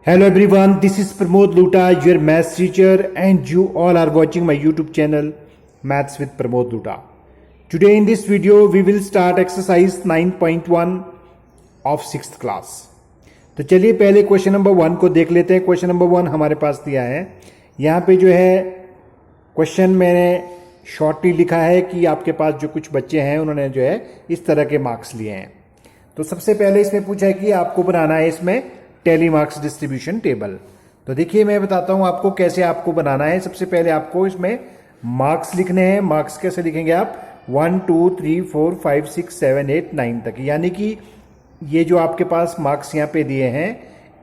Hello everyone, this is Pramod Luta, your maths teacher, and you all are watching my YouTube channel Maths with Pramod Luta. Today in this video, we will start exercise 9.1 of 6th class. तो चलिए पहले question number 1 को देख लेते हैं. Question number 1 हमारे पास दिया है. यहाँ पे जो है क्वेश्चन मैंने शॉर्टली लिखा है कि आपके पास जो कुछ बच्चे हैं उन्होंने जो है इस तरह के मार्क्स लिए हैं. तो सबसे पहले इसमें पूछा है कि आपको बनाना है इसमें टैली मार्क्स डिस्ट्रीब्यूशन टेबल. तो देखिए मैं बताता हूं आपको कैसे आपको बनाना है. सबसे पहले आपको इसमें मार्क्स लिखने हैं. मार्क्स कैसे लिखेंगे आप 1 2 3 4 5 6 7 8 9 तक, यानी कि ये जो आपके पास मार्क्स यहाँ पे दिए हैं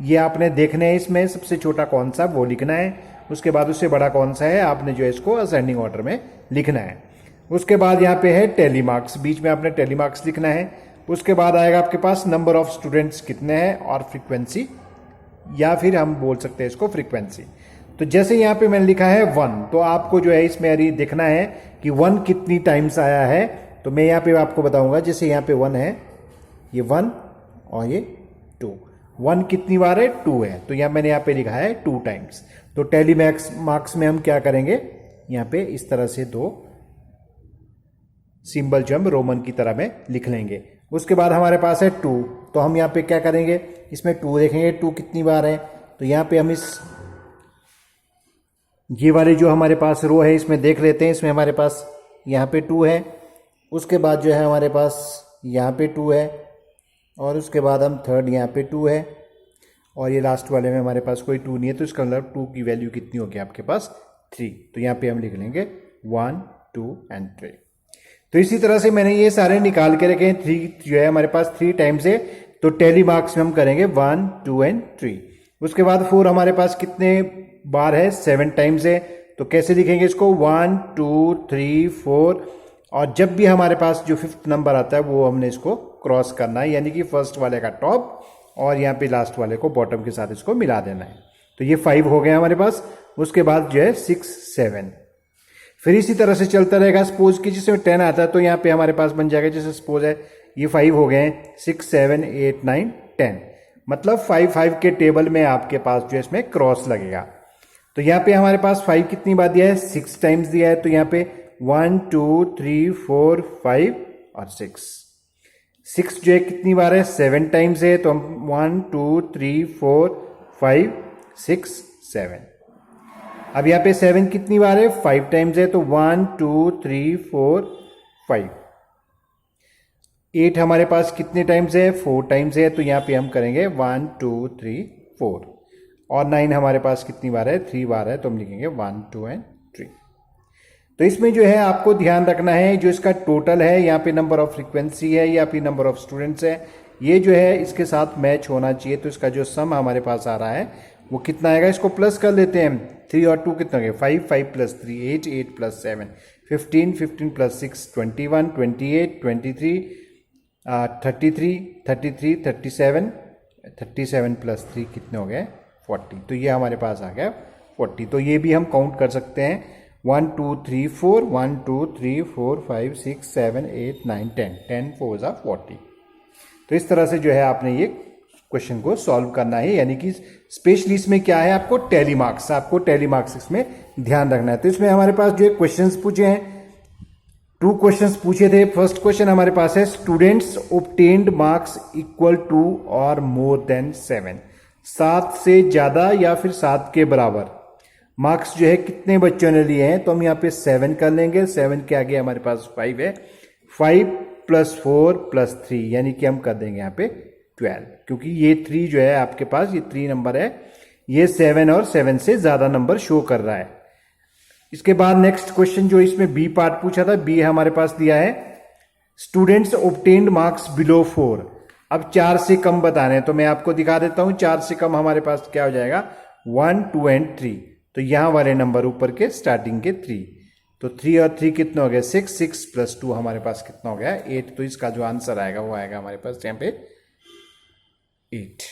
ये आपने देखने हैं. इसमें सबसे छोटा कौन सा वो लिखना है, उसके बाद उससे बड़ा कौन सा है आपने जो है इसको असेंडिंग ऑर्डर में लिखना है. उसके बाद यहाँ पे है टैली मार्क्स, बीच में आपने टैली मार्क्स लिखना है. उसके बाद आएगा आपके पास नंबर ऑफ स्टूडेंट्स कितने हैं और फ्रीक्वेंसी, या फिर हम बोल सकते हैं इसको फ्रीक्वेंसी. तो जैसे यहाँ पे मैंने लिखा है 1, तो आपको जो है इसमें अभी देखना है कि 1 कितनी टाइम्स आया है. तो मैं यहाँ पे आपको बताऊंगा. जैसे यहाँ पे 1 है, ये 1 और ये 2. 1 कितनी बार है 2 है, तो यहाँ मैंने यहाँ पे लिखा है 2 टाइम्स. तो टैली मार्क्स में हम क्या करेंगे, यहाँ पे इस तरह से 2 सिंबल जो हम रोमन की तरह में लिख लेंगे. उसके बाद हमारे पास है 2, तो हम यहाँ पे क्या करेंगे, इसमें 2 देखेंगे 2 कितनी बार है. तो यहाँ पे हम इस ये वाले जो हमारे पास रो है इसमें देख लेते हैं. इसमें हमारे पास यहाँ पे 2 है, उसके बाद जो है हमारे पास यहाँ पे 2 है, और उसके बाद हम थर्ड यहाँ पे 2 है, और ये लास्ट वाले में हमारे पास कोई 2 नहीं है. तो इसका मतलब 2 की वैल्यू कितनी होगी आपके पास 3. तो यहाँ पे हम लिख लेंगे 1 2 एंड 3. तो इसी तरह से मैंने ये सारे निकाल के रखे हैं. 3 जो है हमारे पास 3 टाइम्स है, तो टैली मार्क्स में हम करेंगे 1 2 एंड 3. उसके बाद 4 हमारे पास कितने बार है 7 टाइम्स है. तो कैसे लिखेंगे इसको 1 2 3 4, और जब भी हमारे पास जो 5th नंबर आता है वो हमने इसको क्रॉस करना है, यानी कि फर्स्ट वाले का टॉप और यहाँ पे लास्ट वाले को बॉटम के साथ इसको मिला देना है. तो ये 5 हो गया हमारे पास. उसके बाद जो है 6 7, फिर इसी तरह से चलता रहेगा. सपोज कि जिसमें 10 आता है तो यहाँ पे हमारे पास बन जाएगा, जैसे सपोज है ये 5 हो गए हैं, 6 7 8 9 10, मतलब 5 5 के टेबल में आपके पास जो है इसमें क्रॉस लगेगा. तो यहाँ पे हमारे पास 5 कितनी बार दिया है 6 टाइम्स दिया है. तो यहाँ पे 1 2 3 4 5 और 6. 6 जो है कितनी बार है 7 टाइम्स है. तो हम 1 2 3 4 5 6 7. अब यहाँ पे 7 कितनी बार है 5 टाइम्स है. तो 1 2 3 4 5. 8 हमारे पास कितने टाइम्स है 4 टाइम्स है. तो यहाँ पे हम करेंगे 1 2 3 4. और 9 हमारे पास कितनी बार है 3 बार है. तो हम लिखेंगे 1 2 एंड 3. तो इसमें जो है आपको ध्यान रखना है जो इसका टोटल है, यहाँ पे नंबर ऑफ फ्रीक्वेंसी है या फिर नंबर ऑफ स्टूडेंट्स है, ये जो है इसके साथ मैच होना चाहिए. तो इसका जो सम हमारे पास आ रहा है वो कितना आएगा, इसको प्लस कर लेते हैं. 3 और 2 कितना हो गया 5 5 प्लस 3 8 8 प्लस 7 15 15 प्लस 6 21 28 23 33 33 37 37 प्लस 3 कितने हो गए 40. तो ये हमारे पास आ गया 40. तो ये भी हम काउंट कर सकते हैं 1 2 3 4 1 2 3 4 5 6 7 8 9 10 10 4 जा 40. तो इस तरह से जो है आपने ये क्वेश्चन को सॉल्व करना है, यानी कि स्पेशली इसमें क्या है आपको टैली मार्क्स, आपको टैली मार्क्स इसमें ध्यान रखना है. तो इसमें हमारे पास जो है क्वेश्चंस पूछे हैं, 2 क्वेश्चंस पूछे थे. फर्स्ट क्वेश्चन हमारे पास है students obtained marks equal to और मोर देन 7. 7 से ज्यादा या फिर 7 के बराबर मार्क्स जो है कितने बच्चों ने लिए हैं. तो हम यहाँ पे 7 कर लेंगे. 7 के आगे हमारे पास 5 है. 5 प्लस 4 प्लस 3, यानी कि हम कर देंगे यहाँ पे 12, क्योंकि ये 3 जो है आपके पास ये 3 नंबर है, ये 7 और 7 से ज्यादा नंबर शो कर रहा है. इसके बाद नेक्स्ट क्वेश्चन जो इसमें बी पार्ट पूछा था, बी हमारे पास दिया है स्टूडेंट्स ऑब्टेन्ड मार्क्स बिलो 4. अब 4 से कम बताने हैं, तो मैं आपको दिखा देता हूं. 4 से कम हमारे पास क्या हो जाएगा 1 2 एंड 3. तो यहां वाले नंबर ऊपर के स्टार्टिंग के 3. तो 3 और 3 कितना हो गया 6 6 प्लस 2 हमारे पास कितना हो गया 8. तो इसका जो आंसर आएगा वो आएगा हमारे पास यहाँ पे 8.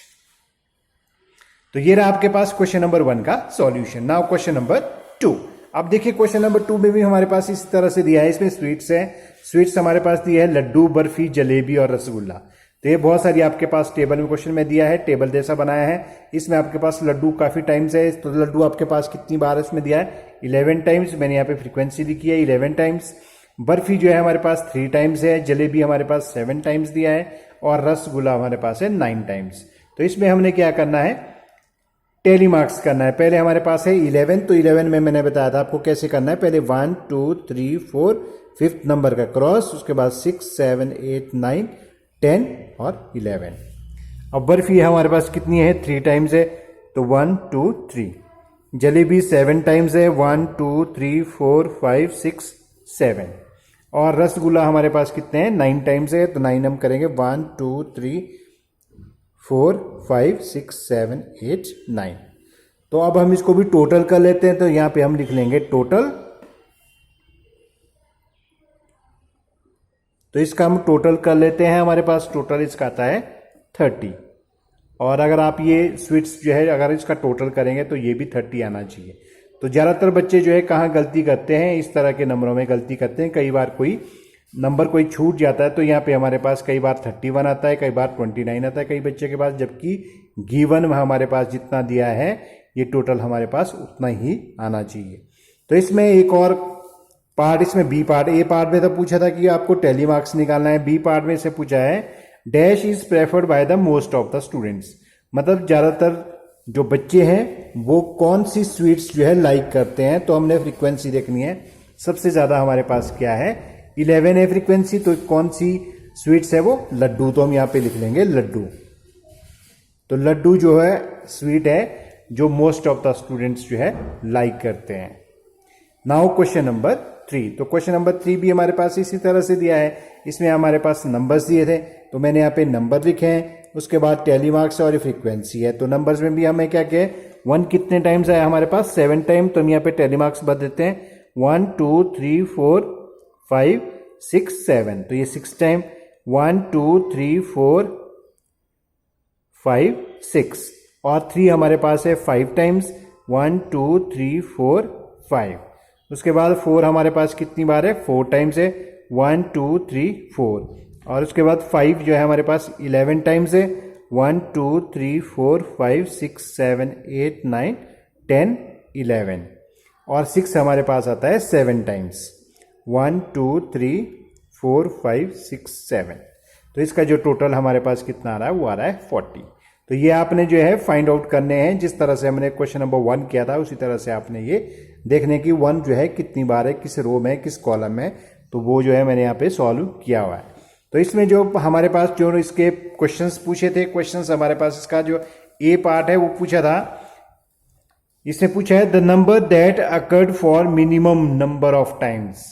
तो ये रहा आपके पास क्वेश्चन नंबर 1 का सॉल्यूशन. Now question number 2. अब देखिए क्वेश्चन नंबर 2 में भी हमारे पास इस तरह से दिया है. इसमें स्वीट्स है, स्वीट्स हमारे पास दिया है लड्डू बर्फी जलेबी और रसगुल्ला. तो ये बहुत सारी आपके पास टेबल में क्वेश्चन में दिया है, टेबल जैसा बनाया है। इसमें आपके पास लड्डू काफ़ी टाइम्स है, तो लड्डू आपके पास कितनी बार है इसमें दिया है 11 टाइम्स। मैंने यहाँ पे फ्रीक्वेंसी लिखी है 11 टाइम्स। बर्फी जो है हमारे पास 3 टाइम्स है, जलेबी हमारे पास 7 टाइम्स दिया है और रसगुल्ला हमारे पास है 9 टाइम्स। तो इसमें हमने क्या करना है, टेली मार्क्स करना है। पहले हमारे पास है 11, तो 11 में मैंने बताया था आपको कैसे करना है। पहले 1 2 3 4 5th नंबर का क्रॉस, उसके बाद 6 7 8 9 10 और 11। अब बर्फी हमारे पास कितनी है 3 टाइम्स है, तो 1 2 3। जलेबी 7 टाइम्स है, 1 2 3 4 5 6 7। और रसगुल्ला हमारे पास कितने हैं 9 टाइम्स है, तो 9 हम करेंगे 1 2 3 4 5 6 7 8 9। तो अब हम इसको भी टोटल कर लेते हैं, तो यहां पे हम लिख लेंगे टोटल। तो इसका हम टोटल कर लेते हैं, हमारे पास टोटल इसका आता है 30। और अगर आप ये स्वीट्स जो है अगर इसका टोटल करेंगे तो ये भी 30 आना चाहिए। तो ज़्यादातर बच्चे जो है कहाँ गलती करते हैं, इस तरह के नंबरों में गलती करते हैं। कई बार कोई नंबर कोई छूट जाता है, तो यहाँ पे हमारे पास कई बार 31 आता है, कई बार 29 आता है कई बच्चे के पास, जबकि गिवन में हमारे पास जितना दिया है ये टोटल हमारे पास उतना ही आना चाहिए। तो इसमें एक और पार्ट, इसमें बी पार्ट, ए पार्ट में तो पूछा था कि आपको टेली मार्क्स निकालना है। बी पार्ट में से पूछा है dash is preferred by the most of the students, मतलब ज़्यादातर जो बच्चे हैं वो कौन सी स्वीट्स जो है लाइक करते हैं। तो हमने फ्रीक्वेंसी देखनी है, सबसे ज़्यादा हमारे पास क्या है 11 है फ्रीक्वेंसी, तो कौन सी स्वीट्स है वो लड्डू, तो हम यहाँ पे लिख लेंगे लड्डू। तो लड्डू जो है स्वीट है जो मोस्ट ऑफ द स्टूडेंट्स जो है लाइक करते हैं। नाउ क्वेश्चन नंबर 3, तो क्वेश्चन नंबर 3 भी हमारे पास इसी तरह से दिया है। इसमें हमारे पास नंबर्स दिए थे, तो मैंने यहाँ पे नंबर लिखे हैं, उसके बाद टेली मार्क्स और फ्रीक्वेंसी है। तो नंबर्स में भी हमें क्या किया, 1 कितने टाइम्स आया हमारे पास 7 टाइम, तो हम यहाँ पे टेली मार्क्स बता देते हैं 1 2 3 4 5 6 7, तो ये 6 टाइम 1 2 3 4 5 6, और 3 हमारे पास है 5 टाइम्स 1 2 3 4 5। उसके बाद 4 हमारे पास कितनी बार है 4 टाइम्स है 1 2 3 4, और उसके बाद 5 जो है हमारे पास 11 टाइम्स है 1 2 3 4 5 6 7 8 9 10 11, और 6 हमारे पास आता है 7 टाइम्स 1 2 3 4 5 6 7। तो इसका जो टोटल हमारे पास कितना आ रहा है वो आ रहा है 40। तो ये आपने जो है फाइंड आउट करने हैं, जिस तरह से हमने क्वेश्चन नंबर 1 किया था उसी तरह से आपने ये देखने की 1 जो है कितनी बार है, किस रो में किस कॉलम में, तो वो जो है मैंने यहाँ पे सॉल्व किया हुआ है। तो इसमें जो हमारे पास जो इसके क्वेश्चंस पूछे थे, क्वेश्चंस हमारे पास इसका जो ए पार्ट है वो पूछा था, इसने पूछा है the number that occurred for minimum number of times,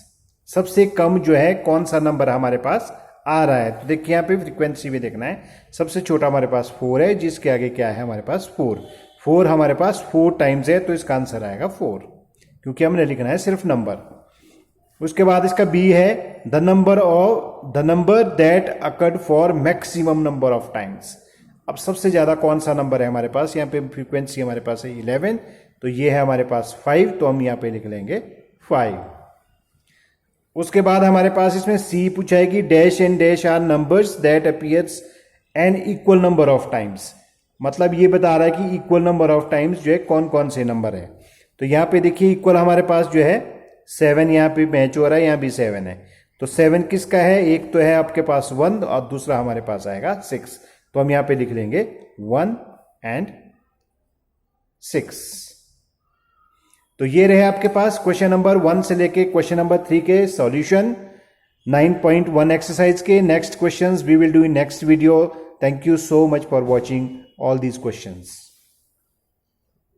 सबसे कम जो है कौन सा नंबर हमारे पास आ रहा है। तो देखिए यहाँ पे फ्रीक्वेंसी भी देखना है, सबसे छोटा हमारे पास 4 है, जिसके आगे क्या है हमारे पास 4 हमारे पास 4 टाइम्स है, तो इसका आंसर आएगा 4, क्योंकि हमने लिखना है सिर्फ नंबर। उसके बाद इसका बी है the number that occurred for maximum number of times. अब सबसे ज्यादा कौन सा नंबर है हमारे पास, यहाँ पे फ्रीक्वेंसी हमारे पास है 11, तो ये है हमारे पास 5, तो हम यहाँ पे लिख लेंगे 5। उसके बाद हमारे पास इसमें सी पूछा है कि dash and dash are numbers that appears an equal number of times, मतलब ये बता रहा है कि इक्वल नंबर ऑफ टाइम्स जो है कौन कौन से नंबर है। तो यहाँ पे देखिए इक्वल हमारे पास जो है 7 यहाँ पे मैच हो रहा है, यहाँ भी 7 है, तो 7 किसका है, एक तो है आपके पास 1 और दूसरा हमारे पास आएगा 6, तो हम यहाँ पे लिख लेंगे 1 एंड 6। तो ये रहे आपके पास क्वेश्चन नंबर 1 से लेके क्वेश्चन नंबर 3 के सॉल्यूशन 9.1 एक्सरसाइज के। Next questions we will do in next video. Thank you so much for watching all these questions.